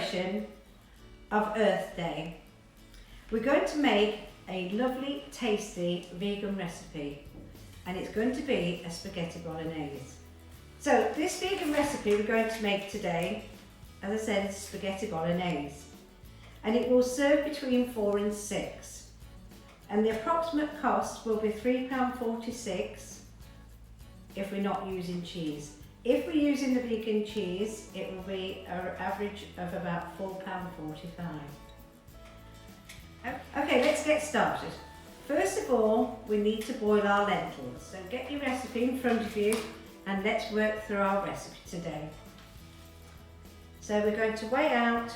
celebration of Earth Day, we're going to make a lovely, tasty vegan recipe, and it's going to be a spaghetti bolognese. So this vegan recipe we're going to make today, as I said, is spaghetti bolognese, and it will serve between 4 and 6. And the approximate cost will be £3.46 if we're not using cheese. If we're using the vegan cheese, it will be an average of about £4.45. Okay, let's get started. First of all, we need to boil our lentils. So get your recipe in front of you and let's work through our recipe today. So we're going to weigh out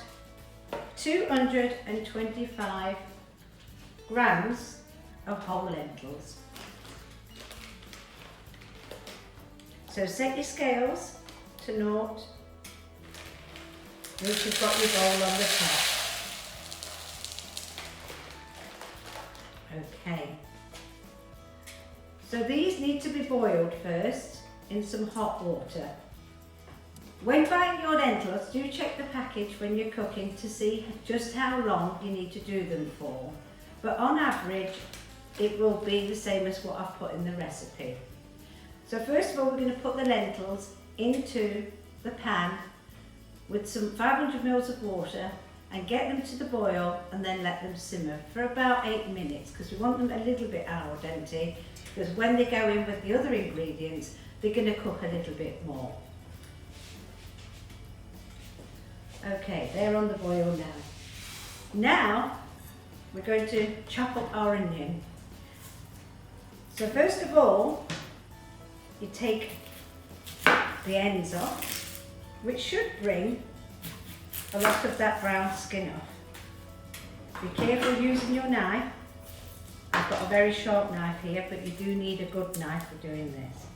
225 grams of whole lentils. So set your scales to 0, once you've got your bowl on the top. Okay. So these need to be boiled first in some hot water. When buying your lentils, do check the package when you're cooking to see just how long you need to do them for. But on average, it will be the same as what I've put in the recipe. So first of all, we're going to put the lentils into the pan with some 500 ml of water and get them to the boil and then let them simmer for about 8 minutes, because we want them a little bit al dente, because when they go in with the other ingredients, they're going to cook a little bit more. Okay, they're on the boil now. Now, we're going to chop up our onion. So first of all, you take the ends off, which should bring a lot of that brown skin off. Be careful using your knife. I've got a very sharp knife here, but you do need a good knife for doing this.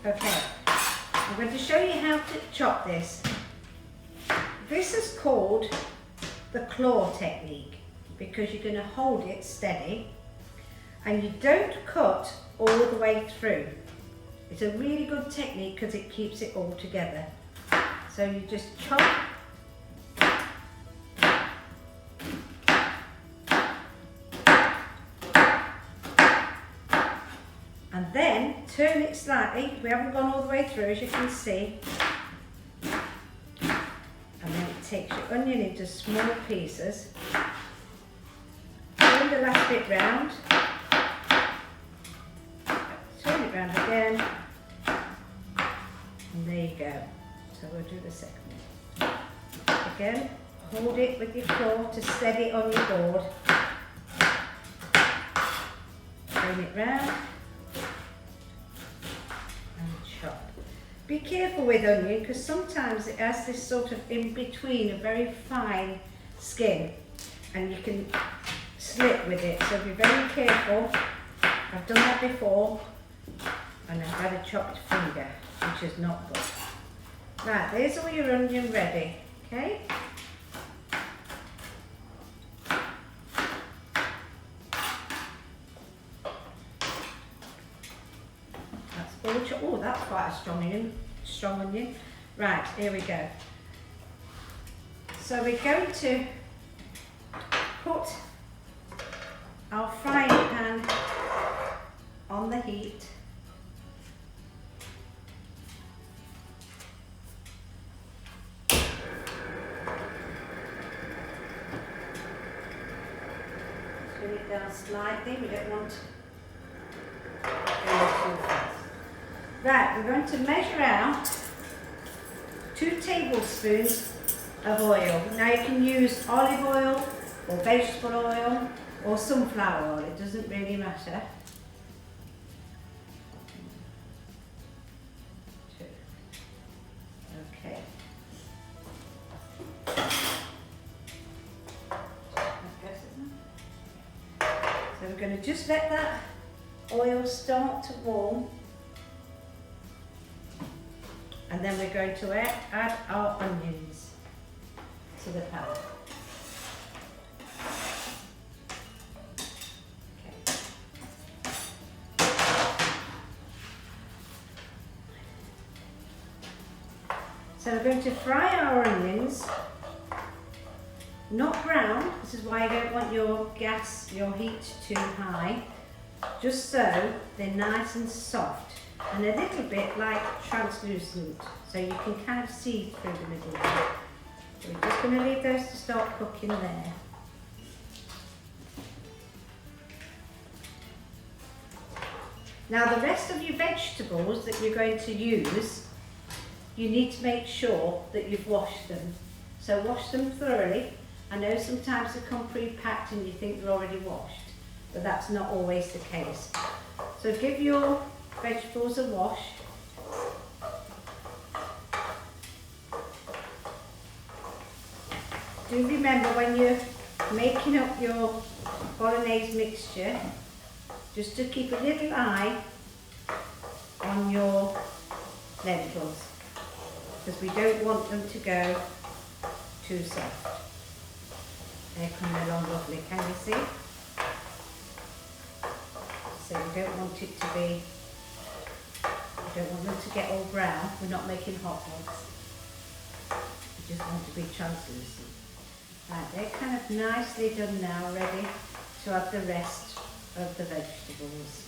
Okay, I'm going to show you how to chop this. This is called the claw technique because you're going to hold it steady and you don't cut all the way through. It's a really good technique because it keeps it all together. So you just chop . And then turn it slightly. We haven't gone all the way through, as you can see. And then it takes your onion into small pieces. Turn the last bit round. Turn it round again. And there you go. So we'll do the second one. Again, hold it with your claw to steady on your board. Turn it round. Be careful with onion because sometimes it has this sort of in between, a very fine skin, and you can slip with it, so be very careful. I've done that before and I've had a chopped finger, which is not good. Right, there's all your onion ready, okay? Oh, that's quite a strong onion. Right, here we go. So we're going to put our frying pan on the heat. Turn it down slightly, we don't want to go too fast. Right, we're going to measure out 2 tablespoons of oil. Now you can use olive oil or vegetable oil or sunflower oil, it doesn't really matter. 2. Okay. So we're going to just let that oil start to warm. And then we're going to add our onions to the pan. Okay. So we're going to fry our onions, not brown. This is why you don't want your heat too high, just so they're nice and soft and a little bit like translucent, so you can kind of see through the middle there. So we're just going to leave those to start cooking there. Now the rest of your vegetables that you're going to use, you need to make sure that you've washed them. So wash them thoroughly. I know sometimes they come pre-packed and you think they're already washed, but that's not always the case. So give your vegetables a wash. Do remember when you're making up your bolognese mixture, just to keep a little eye on your lentils, because we don't want them to go too soft. They're coming along lovely, can you see? So we don't want it to be, we don't want them to get all brown. We're not making hot dogs. We just want to be translucent. Right, they're kind of nicely done now, ready to add the rest of the vegetables.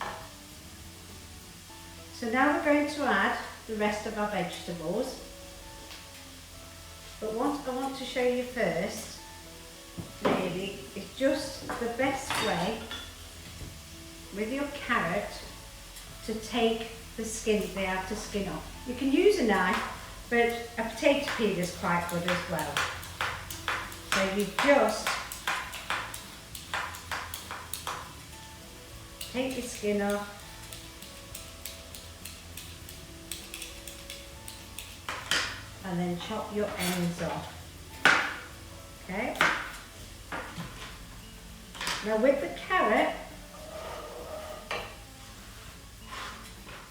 So now we're going to add the rest of our vegetables. But what I want to show you first, really, is just the best way with your carrot to take the outer skin off. You can use a knife, but a potato peeler is quite good as well. So you just take your skin off, and then chop your ends off. Okay? Now with the carrot,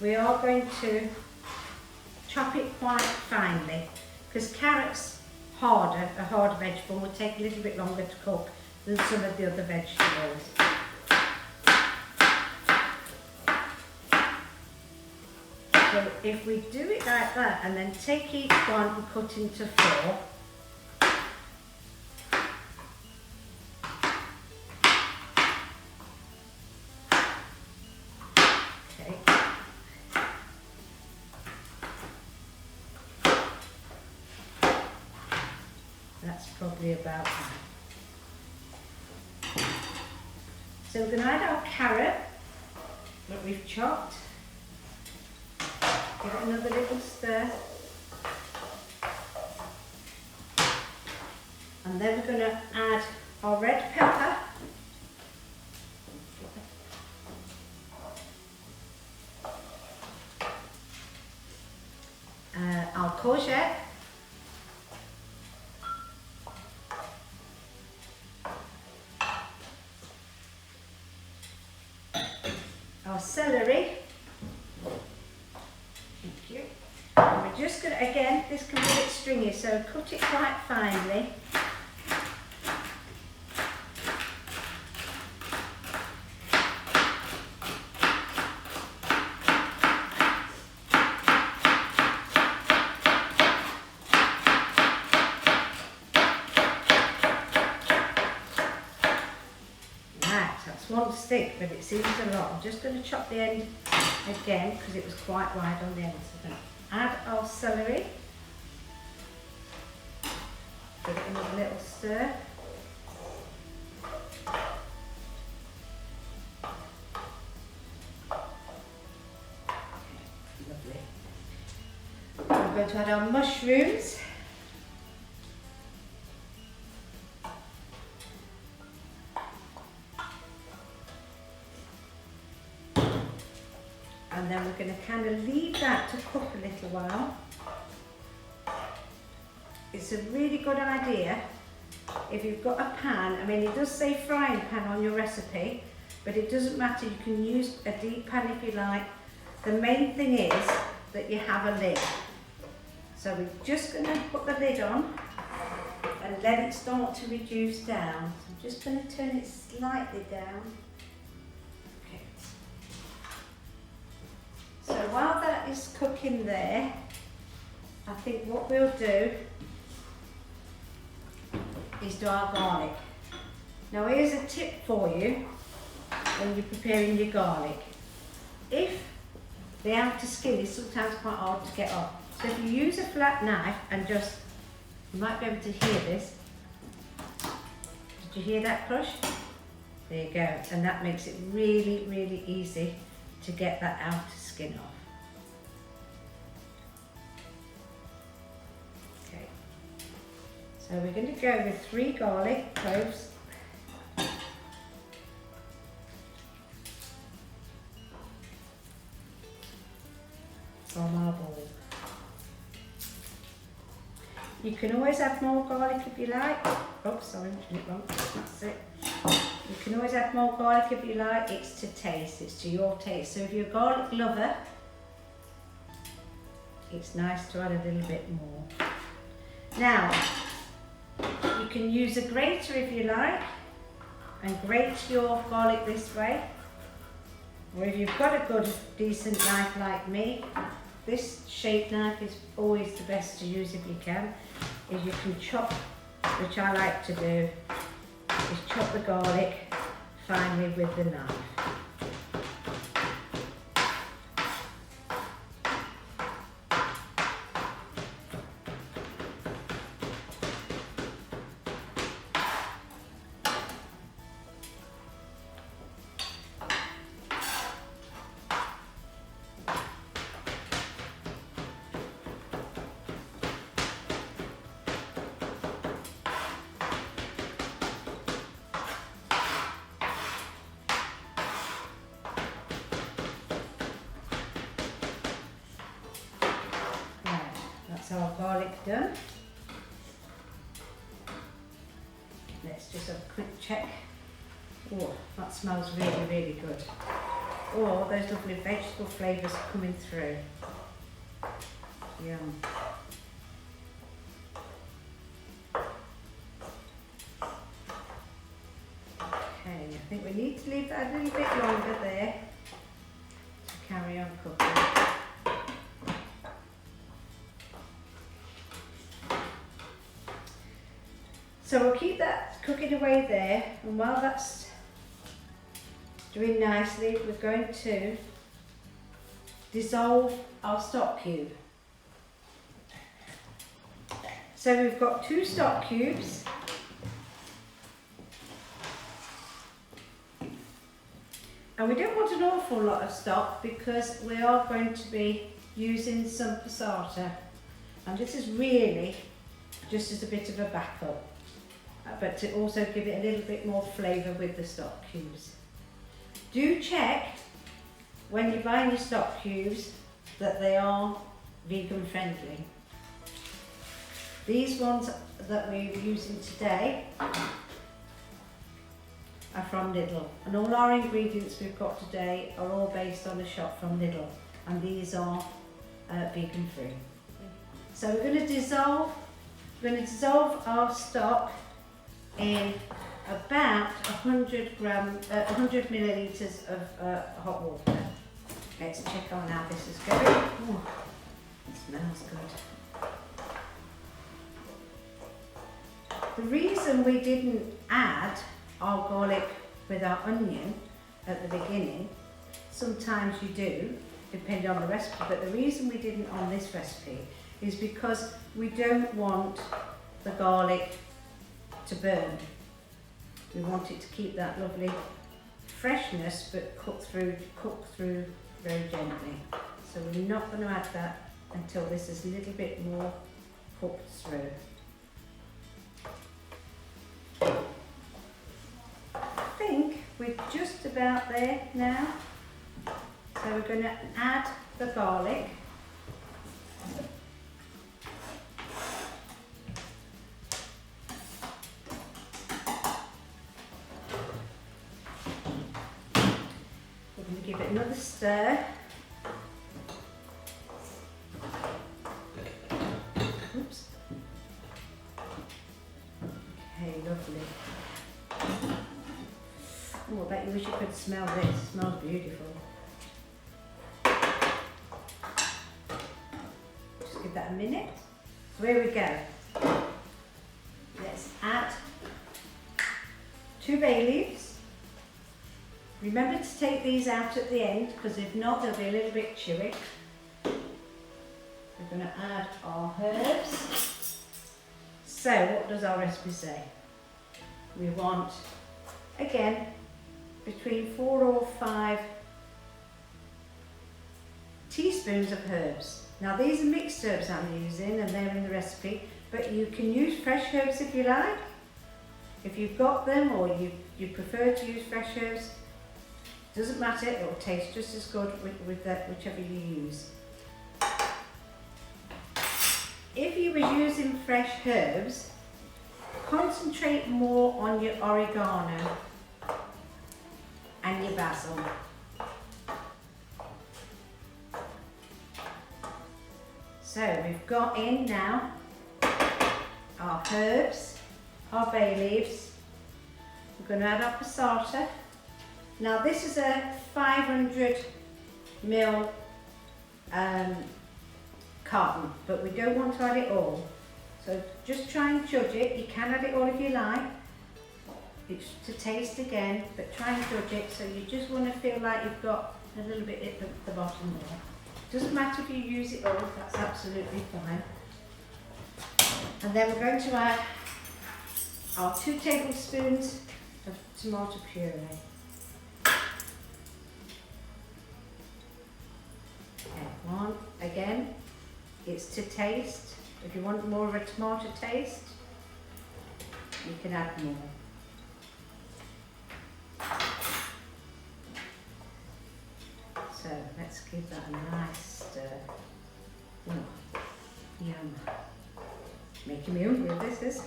we are going to chop it quite finely, because carrots a harder vegetable, will take a little bit longer to cook than some of the other vegetables. So if we do it like that and then take each one and cut into 4, that's probably about that. So we're going to add our carrot that we've chopped. Give it another little stir. And then we're going to add our red pepper. Our courgette. Our celery. Thank you. And we're just going to, again, this can be a bit stringy, so cut it quite finely. One stick, but it seems a lot. I'm just going to chop the end again because it was quite wide on the end. So add our celery. Give it another little stir. Lovely. I'm going to add our mushrooms. And then we're going to kind of leave that to cook a little while. It's a really good idea if you've got a pan. I mean, it does say frying pan on your recipe, but it doesn't matter. You can use a deep pan if you like. The main thing is that you have a lid. So we're just going to put the lid on and let it start to reduce down. So I'm just going to turn it slightly down. Okay. So while that is cooking there, I think what we'll do is do our garlic. Now here's a tip for you when you're preparing your garlic. If the outer skin is sometimes quite hard to get off, so if you use a flat knife and just, you might be able to hear this. Did you hear that crush? There you go, and that makes it really, really easy to get that outer skin off. Okay, so we're going to go with 3 garlic cloves. From our bowl. You can always add more garlic if you like. Oh, sorry, I'm doing it wrong. That's it. You can always add more garlic if you like. It's to taste, it's to your taste. So if you're a garlic lover, it's nice to add a little bit more. Now, you can use a grater if you like and grate your garlic this way. Or if you've got a good, decent knife like me, this shaped knife is always the best to use if you can. Is you can chop, which I like to do, is chop the garlic finely with the knife. That's our garlic done. Let's just have a quick check. Oh, that smells really, really good. Oh, those lovely vegetable flavours coming through. Yum. Okay, I think we need to leave that a little bit longer there to carry on cooking. So we'll keep that cooking away there, and while that's doing nicely, we're going to dissolve our stock cube. So we've got 2 stock cubes. And we don't want an awful lot of stock because we are going to be using some passata. And this is really just as a bit of a backup, but to also give it a little bit more flavour with the stock cubes. Do check when you're buying your stock cubes that they are vegan friendly. These ones that we're using today are from Lidl, and all our ingredients we've got today are all based on a shop from Lidl, and these are vegan free. So we're going to dissolve our stock in about 100 millilitres of hot water. Let's check on how this is going. Oh, it smells good. The reason we didn't add our garlic with our onion at the beginning, sometimes you do, depending on the recipe, but the reason we didn't on this recipe is because we don't want the garlic to burn. We want it to keep that lovely freshness, but cook through very gently. So we're not going to add that until this is a little bit more cooked through. I think we're just about there now. So we're going to add the garlic. We're going to give it another stir. lovely. Oh, I bet you wish you could smell this. It smells beautiful. Just give that a minute. So here we go. Let's add 2 bay leaves. Remember to take these out at the end, because if not they'll be a little bit chewy. We're going to add our herbs. So what does our recipe say? We want, again, between 4 or 5 teaspoons of herbs. Now these are mixed herbs I'm using and they're in the recipe, but you can use fresh herbs if you like. If you've got them or you prefer to use fresh herbs, doesn't matter, it will taste just as good with whichever you use. If you were using fresh herbs, concentrate more on your oregano and your basil. So we've got in now our herbs, our bay leaves. We're going to add our passata. Now this is a 500 ml carton, but we don't want to add it all. So just try and judge it. You can add it all if you like. It's to taste again, but try and judge it. So you just want to feel like you've got a little bit at the bottom there. Doesn't matter if you use it all, that's absolutely fine. And then we're going to add our 2 tablespoons of tomato puree. Okay, 1, again, it's to taste. If you want more of a tomato taste, you can add more. So let's give that a nice stir. Oh, yum. Making me hungry, this is.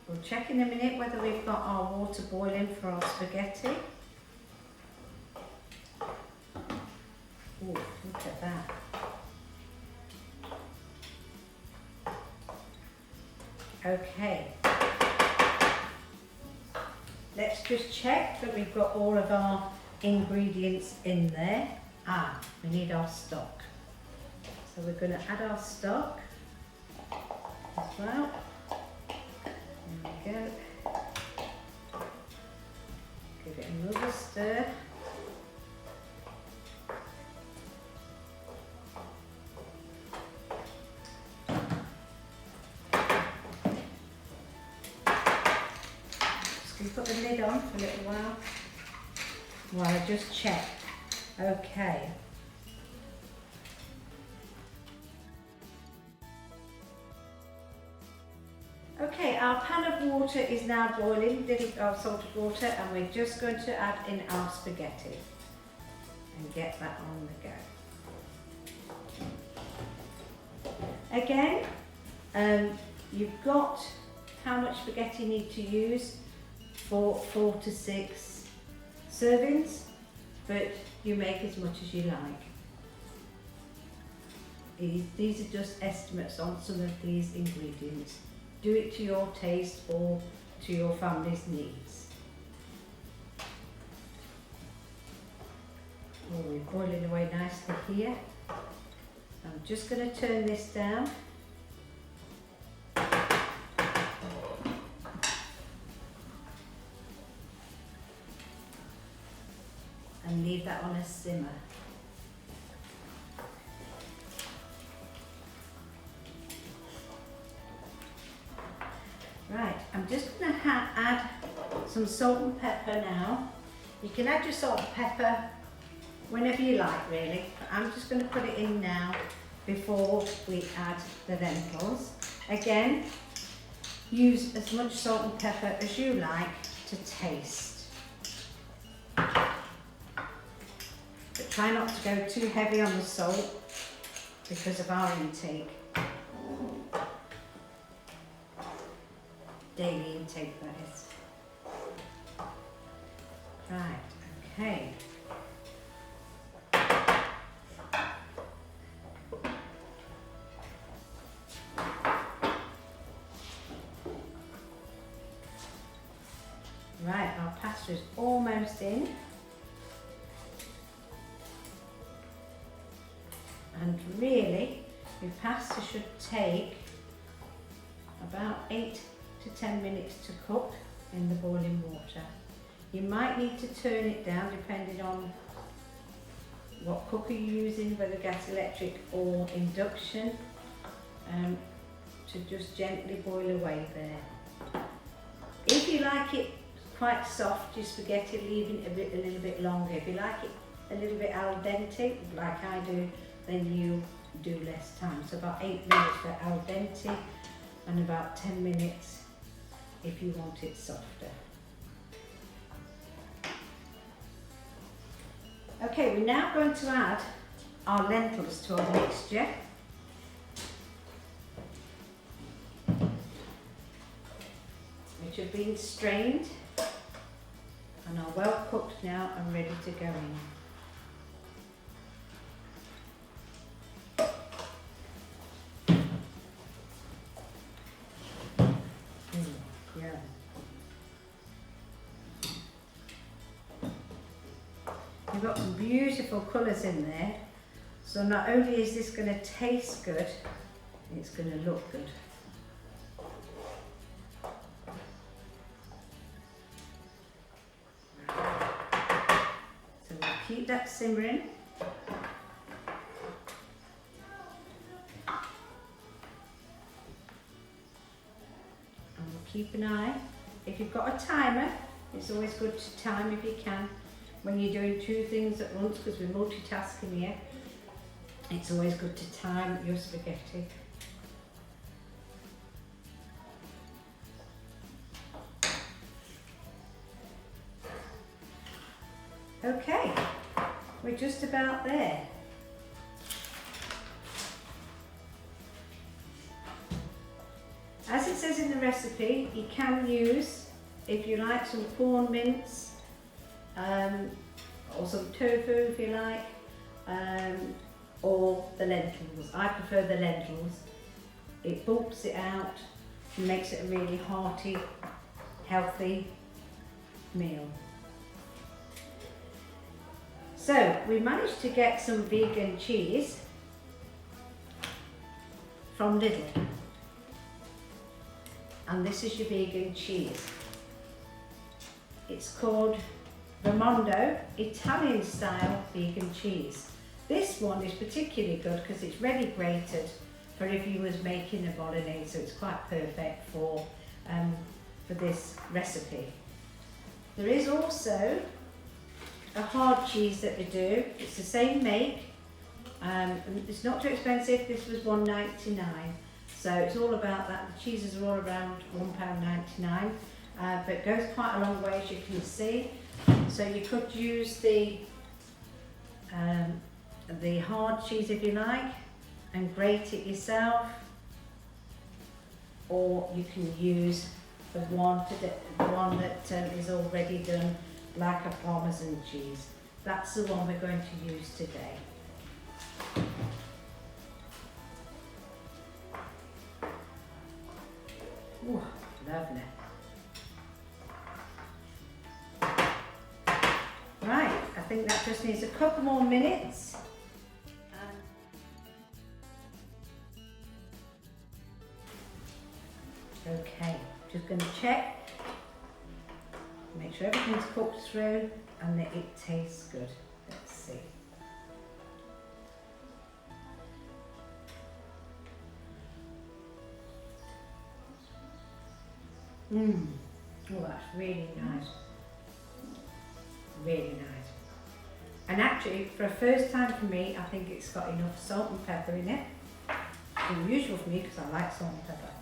We'll check in a minute whether we've got our water boiling for our spaghetti. Oh, look at that. Okay. Let's just check that we've got all of our ingredients in there. We need our stock. So we're going to add our stock as well. There we go. Give it another stir. Just put the lid on for a little while I just check. Okay. Okay, our pan of water is now boiling, our salted water, and we're just going to add in our spaghetti and get that on the go. Again, you've got how much spaghetti you need to use for 4 to 6 servings, but you make as much as you like. These are just estimates on some of these ingredients. Do it to your taste or to your family's needs. Oh, we're boiling away nicely here. I'm just going to turn this down. And leave that on a simmer. Right, I'm just going to add some salt and pepper now. You can add your salt and pepper whenever you like, really. But I'm just going to put it in now before we add the lentils. Again, use as much salt and pepper as you like to taste. But try not to go too heavy on the salt because of our intake. Daily intake, that is. Right, okay. pasta's almost in. And really, your pasta should take about 8 to 10 minutes to cook in the boiling water. You might need to turn it down depending on what cooker you're using, whether gas, electric or induction, to just gently boil away there. If you like it quite soft, your spaghetti, leave it a little bit longer. If you like it a little bit al dente, like I do, then you do less time. So about 8 minutes for al dente and about 10 minutes if you want it softer. Okay, we're now going to add our lentils to our mixture. Which have been strained and are well cooked now and ready to go in. Yeah. You've got some beautiful colours in there, so not only is this going to taste good, it's going to look good. So we'll keep that simmering. And we'll keep an eye. If you've got a timer, it's always good to time if you can. When you're doing 2 things at once, because we're multitasking here, it's always good to time your spaghetti. Okay, we're just about there. As it says in the recipe, you can use, if you like, some corn mince, or some tofu if you like, or the lentils. I prefer the lentils. It bulks it out and makes it a really hearty, healthy meal. So we managed to get some vegan cheese from Lidl, and this is your vegan cheese. It's called Ramondo Italian style vegan cheese. This one is particularly good because it's ready grated for if you was making a bolognaise, so it's quite perfect for this recipe. There is also a hard cheese that we do. It's the same make. It's not too expensive. This was £1.99, so it's all about that. The cheeses are all around £1.99, but it goes quite a long way, as you can see. So you could use the hard cheese if you like and grate it yourself, or you can use the one that is already done, like a Parmesan cheese. That's the one we're going to use today. Ooh, lovely. Right, I think that just needs a couple more minutes. Okay, just going to check, make sure everything's cooked through and that it tastes good. Let's see. Oh, that's really nice. Really nice. And actually, for a first time for me, I think it's got enough salt and pepper in it. It's unusual for me because I like salt and pepper.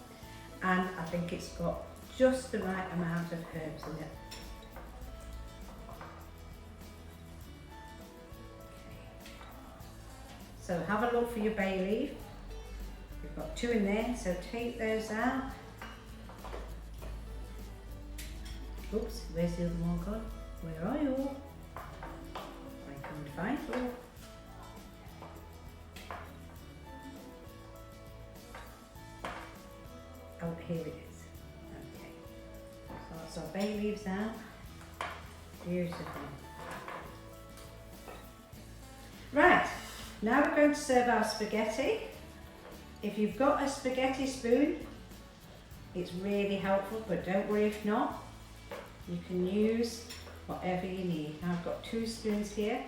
And I think it's got just the right amount of herbs in it. Okay. So have a look for your bay leaf. We've got 2 in there, so take those out. Oops, where's the other one gone? Where are you? I can't find you. Oh, here it is. Okay. So that's our bay leaves out. Beautiful. Right, now we're going to serve our spaghetti. If you've got a spaghetti spoon, it's really helpful, but don't worry if not. You can use whatever you need. Now I've got 2 spoons here,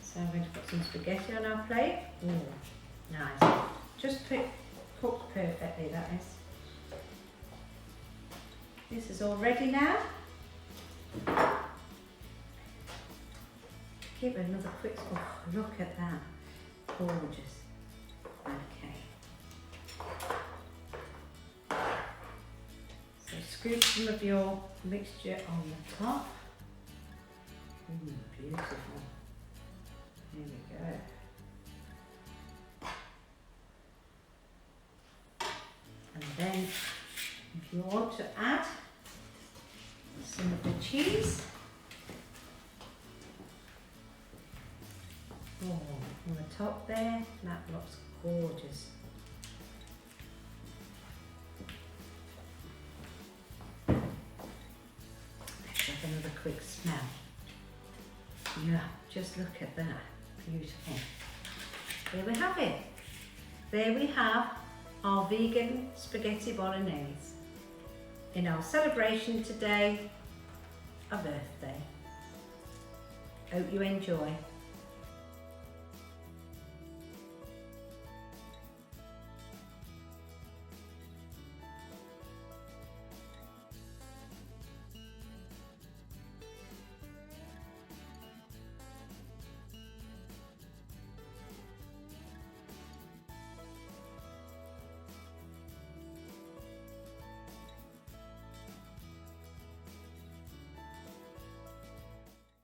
so I'm going to put some spaghetti on our plate. Ooh, nice. Just cooked perfectly, that is. This is all ready now. Give it another quick, oh, look at that. Gorgeous. Okay. So scoop some of your mixture on the top. Beautiful. Here we go. And then if you want to add some of the cheese. Oh, on the top there, that looks gorgeous. Let's have another quick smell. Yeah, just look at that. Beautiful. There we have it. There we have our vegan spaghetti bolognese in our celebration today of Earth Day. Hope you enjoy.